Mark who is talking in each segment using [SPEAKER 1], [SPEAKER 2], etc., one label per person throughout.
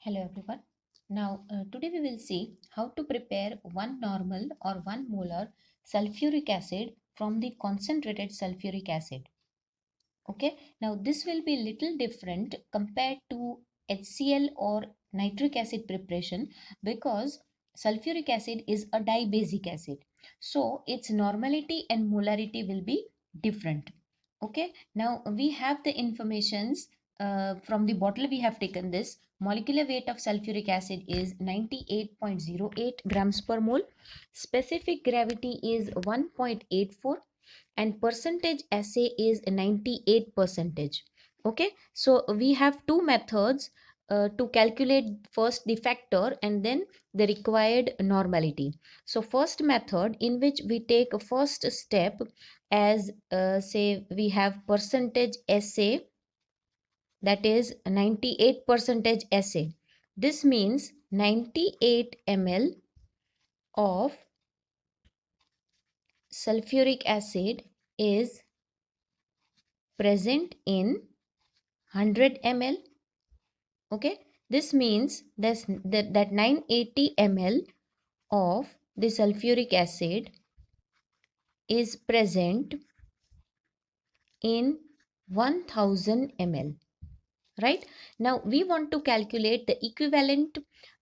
[SPEAKER 1] Hello everyone. Now today we will see how to prepare one normal or 1 molar sulfuric acid from the concentrated sulfuric acid. Okay. Now this will be little different compared to HCl or nitric acid preparation because sulfuric acid is a dibasic acid. So its normality and molarity will be different. Okay. Now we have the informations from the bottle we have taken this. Molecular weight of sulfuric acid is 98.08 grams per mole. Specific gravity is 1.84 and percentage assay is 98 percentage. Okay, so we have two methods to calculate first the factor and then the required normality. So first method in which we take a first step as say we have percentage assay, that is 98 percentage assay. This means 98 ml of sulfuric acid is present in 100 ml. Okay, this means that 980 ml of the sulfuric acid is present in 1000 ml, right? Now we want to calculate the equivalent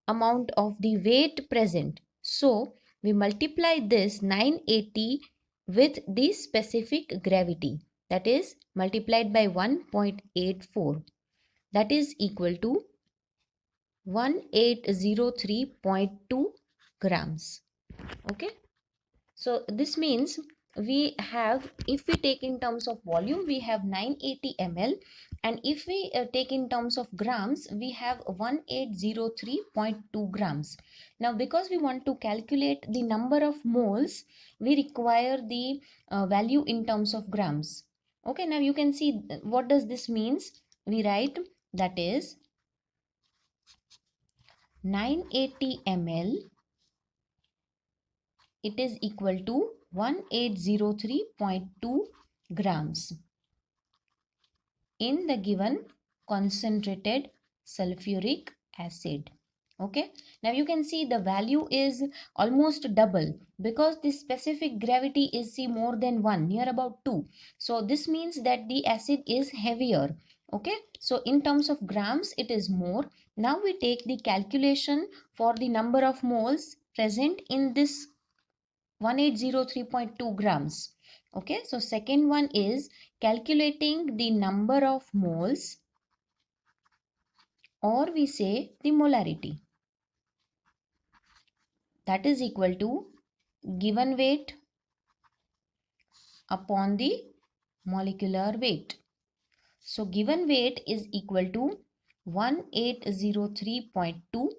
[SPEAKER 1] amount of the weight present, so we multiply this 980 with the specific gravity, that is multiplied by 1.84, that is equal to 1803.2 grams. Okay, so this means we have, if we take in terms of volume, we have 980 ml, and if we take in terms of grams, we have 1803.2 grams. Now because we want to calculate the number of moles, we require the value in terms of grams. Okay, now you can see what does this means. We write that is 980 ml, it is equal to 1803.2 grams in the given concentrated sulfuric acid. Okay, now you can see the value is almost double because the specific gravity is see more than 1, near about 2. So this means that the acid is heavier. Okay, so in terms of grams it is more. Now we take the calculation for the number of moles present in this 1803.2 grams. Okay, so second one is calculating the number of moles, or we say the molarity, that is equal to given weight upon the molecular weight. So given weight is equal to 1803.2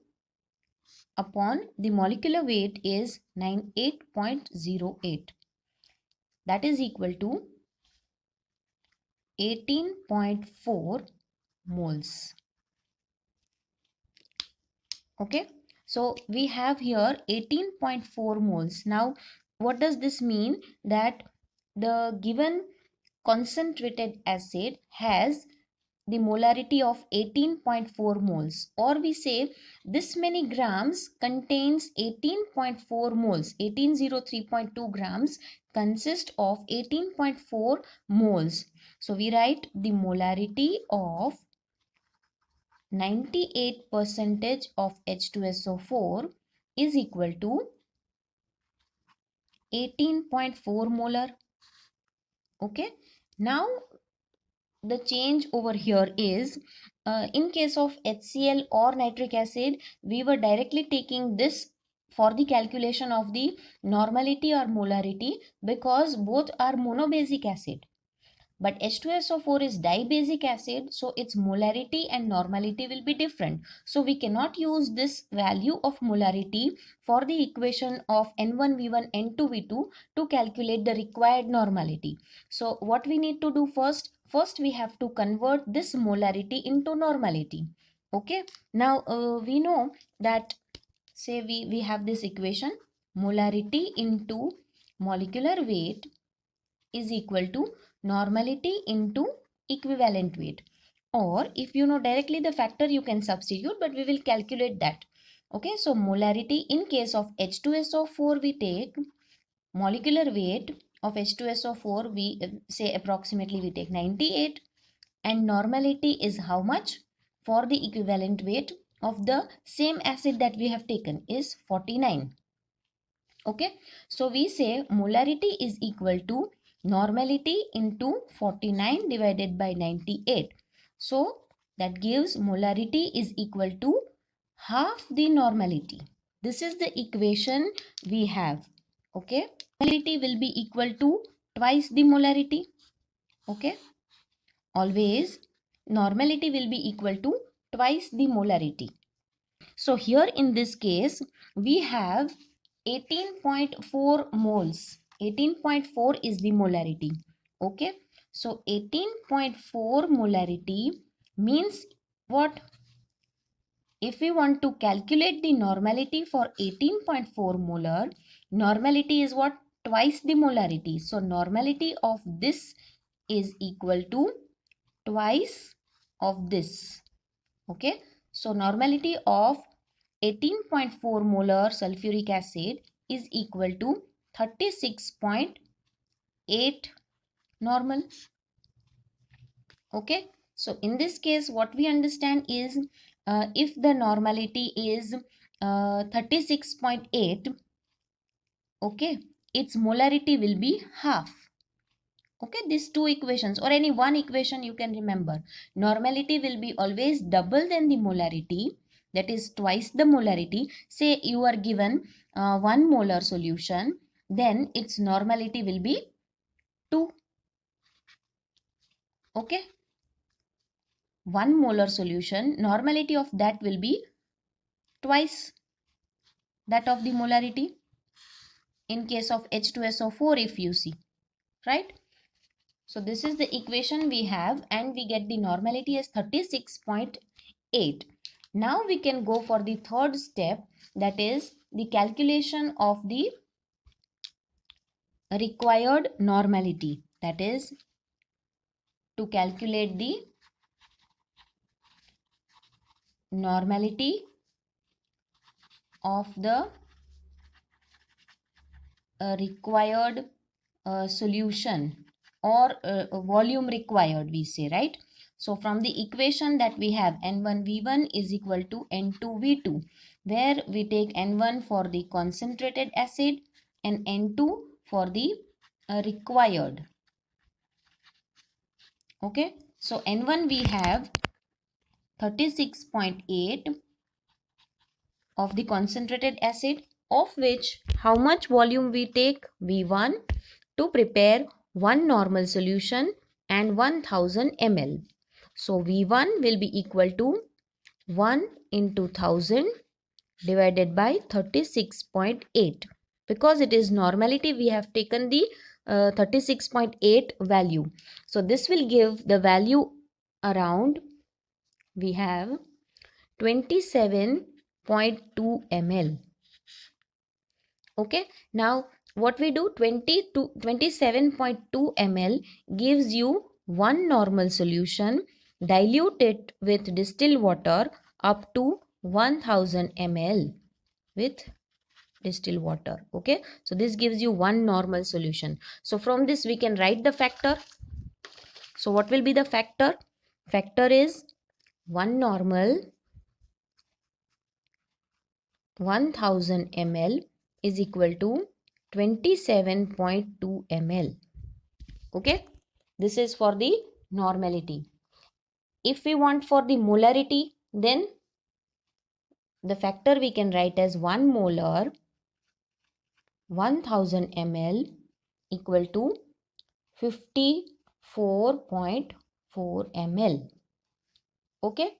[SPEAKER 1] upon the molecular weight is 98.08, that is equal to 18.4 moles. Okay, so we have here 18.4 moles. Now what does this mean? That the given concentrated acid has the molarity of 18.4 moles, or we say this many grams contains 18.4 moles. 1803.2 grams consist of 18.4 moles. So we write the molarity of 98 percentage of H2SO4 is equal to 18.4 molar. Okay, now the change over here is in case of HCl or nitric acid, we were directly taking this for the calculation of the normality or molarity because both are monobasic acid. But H2SO4 is dibasic acid, so its molarity and normality will be different. So we cannot use this value of molarity for the equation of N1V1 N2V2 to calculate the required normality. So what we need to do first? First we have to convert this molarity into normality. Okay, now we know that, say we have this equation, molarity into molecular weight is equal to normality into equivalent weight. or if you know directly the factor, you can substitute, but we will calculate that. Okay, so molarity in case of H2SO4, we take molecular weight of H2SO4, we say approximately we take 98, and normality is how much? For the equivalent weight of the same acid that we have taken is 49. Okay, so we say molarity is equal to normality into 49 divided by 98. So that gives molarity is equal to half the normality. This is the equation we have. Okay, molarity will be equal to twice the molarity. Okay, always normality will be equal to twice the molarity. So here in this case, we have 18.4 moles. 18.4 is the molarity. Okay. So 18.4 molarity means what? If we want to calculate the normality for 18.4 molar, normality is what? Twice the molarity. So normality of this is equal to twice of this. Okay. So normality of 18.4 molar sulfuric acid is equal to 36.8 normal. Okay. So in this case, what we understand is if the normality is 36.8, okay, its molarity will be half. Okay, these two equations or any one equation you can remember. Normality will be always double than the molarity, that is twice the molarity. Say you are given 1 molar solution, then its normality will be 2. Okay, 1 molar solution, normality of that will be twice that of the molarity in case of H2SO4 if you see, right? So this is the equation we have and we get the normality as 36.8. Now we can go for the third step, that is the calculation of the required normality. That is to calculate the normality of the required solution or volume required, we say, right? So from the equation that we have, N1V1 is equal to N2V2, where we take N1 for the concentrated acid and N2 for the required. Okay, so N1 we have 36.8 of the concentrated acid, of which how much volume we take? V1 to prepare one normal solution and 1000 ml. So V1 will be equal to 1 into 1000 divided by 36.8. Because it is normality, we have taken the 36.8 value. So this will give the value around, we have 27.2 ml. Okay, now what we do, 27.2 ml gives you one normal solution. Dilute it with distilled water up to 1000 ml with distilled water. Okay, so this gives you one normal solution. So from this we can write the factor. So what will be the factor? Factor is 1 normal 1000 ml is equal to 27.2 ml. Okay, this is for the normality. If we want for the molarity, then the factor we can write as 1 molar 1000 ml equal to 54.4 ml. Okay,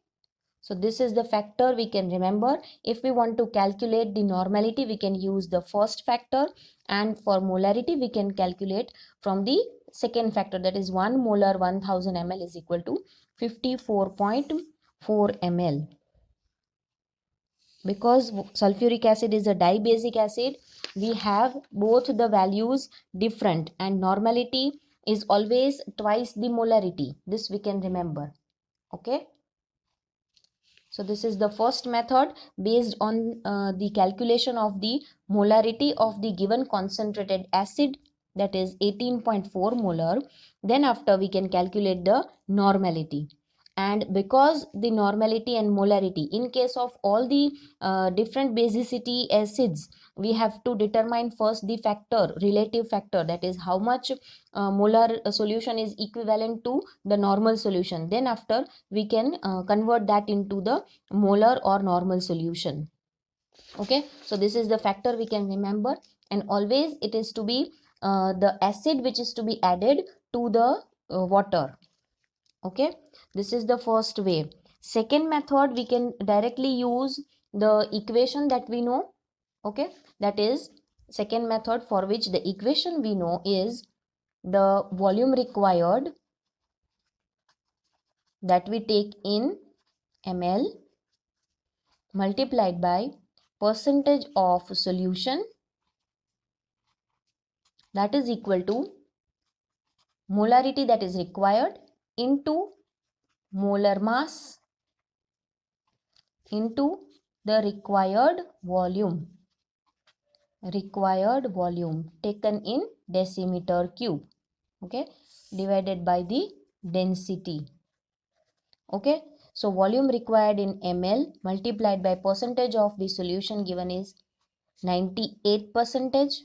[SPEAKER 1] so this is the factor we can remember. If we want to calculate the normality, we can use the first factor, and for molarity we can calculate from the second factor, that is 1 molar 1000 ml is equal to 54.4 ml. Because sulfuric acid is a dibasic acid, we have both the values different, and normality is always twice the molarity. This we can remember. Okay, so this is the first method based on the calculation of the molarity of the given concentrated acid, that is 18.4 molar. Then after we can calculate the normality. And because the normality and molarity, in case of all the different basicity acids, we have to determine first the factor, relative factor, that is how much molar solution is equivalent to the normal solution. Then after we can convert that into the molar or normal solution. Okay, so this is the factor we can remember, and always it is to be the acid which is to be added to the water. Okay, this is the first way. Second method, we can directly use the equation that we know. Okay, that is second method, for which the equation we know is the volume required, that we take in ml, multiplied by percentage of solution, that is equal to molarity that is required into molar mass into the required volume taken in decimeter cube. Okay, divided by the density. Okay, so volume required in ml multiplied by percentage of the solution given is 98%.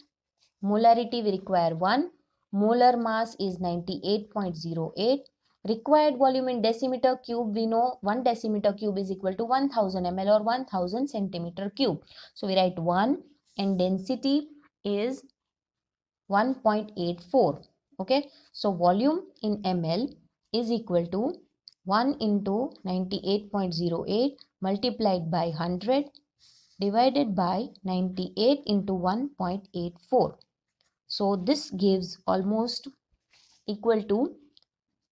[SPEAKER 1] Molarity we require 1. Molar mass is 98.08. Required volume in decimeter cube, we know 1 decimeter cube is equal to 1000 ml or 1000 centimeter cube. So we write 1, and density is 1.84. Okay, so volume in ml is equal to 1 into 98.08 multiplied by 100 divided by 98 into 1.84. So this gives almost equal to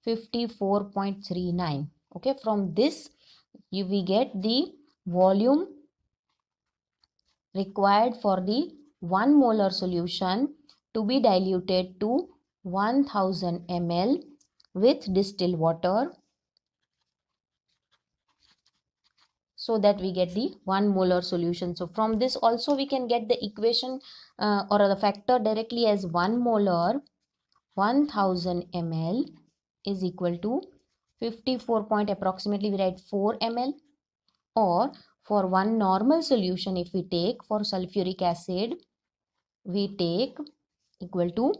[SPEAKER 1] 54.39. Okay, from this we get the volume required for the 1 molar solution to be diluted to 1000 ml with distilled water, so that we get the 1 molar solution. So from this also we can get the equation or the factor directly as 1 molar 1000 ml is equal to 54 point approximately we write 4 ml, or for one normal solution if we take for sulfuric acid we take equal to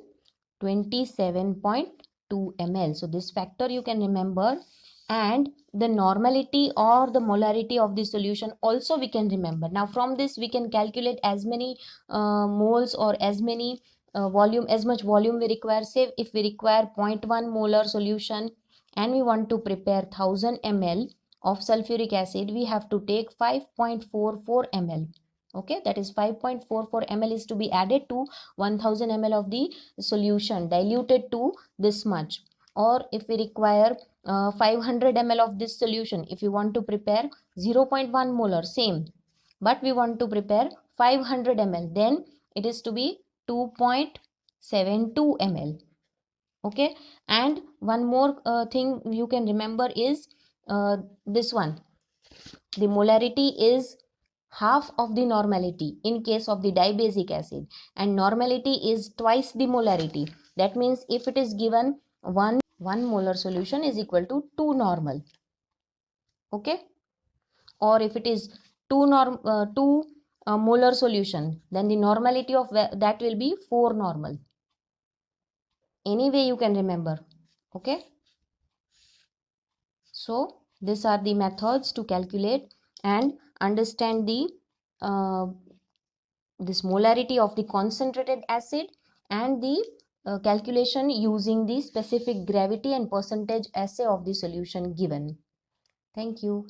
[SPEAKER 1] 27.2 ml. So this factor you can remember, and the normality or the molarity of the solution also we can remember. Now from this we can calculate as many moles or as many volume, as much volume we require. Say if we require 0.1 molar solution and we want to prepare 1000 ml of sulfuric acid, we have to take 5.44 ml. Okay, that is 5.44 ml is to be added to 1000 ml of the solution diluted to this much. Or if we require 500 ml of this solution, if you want to prepare 0.1 molar, same, but we want to prepare 500 ml, then it is to be 2.72 ml. Okay, and one more thing you can remember is this one, the molarity is half of the normality in case of the dibasic acid, and normality is twice the molarity. That means if it is given 1 molar solution is equal to 2 normal. Okay, or if it is 2 molar solution, then the normality of that will be 4 normal. Anyway you can remember. Okay, so these are the methods to calculate and understand the this molarity of the concentrated acid, and the calculation using the specific gravity and percentage assay of the solution given. Thank you.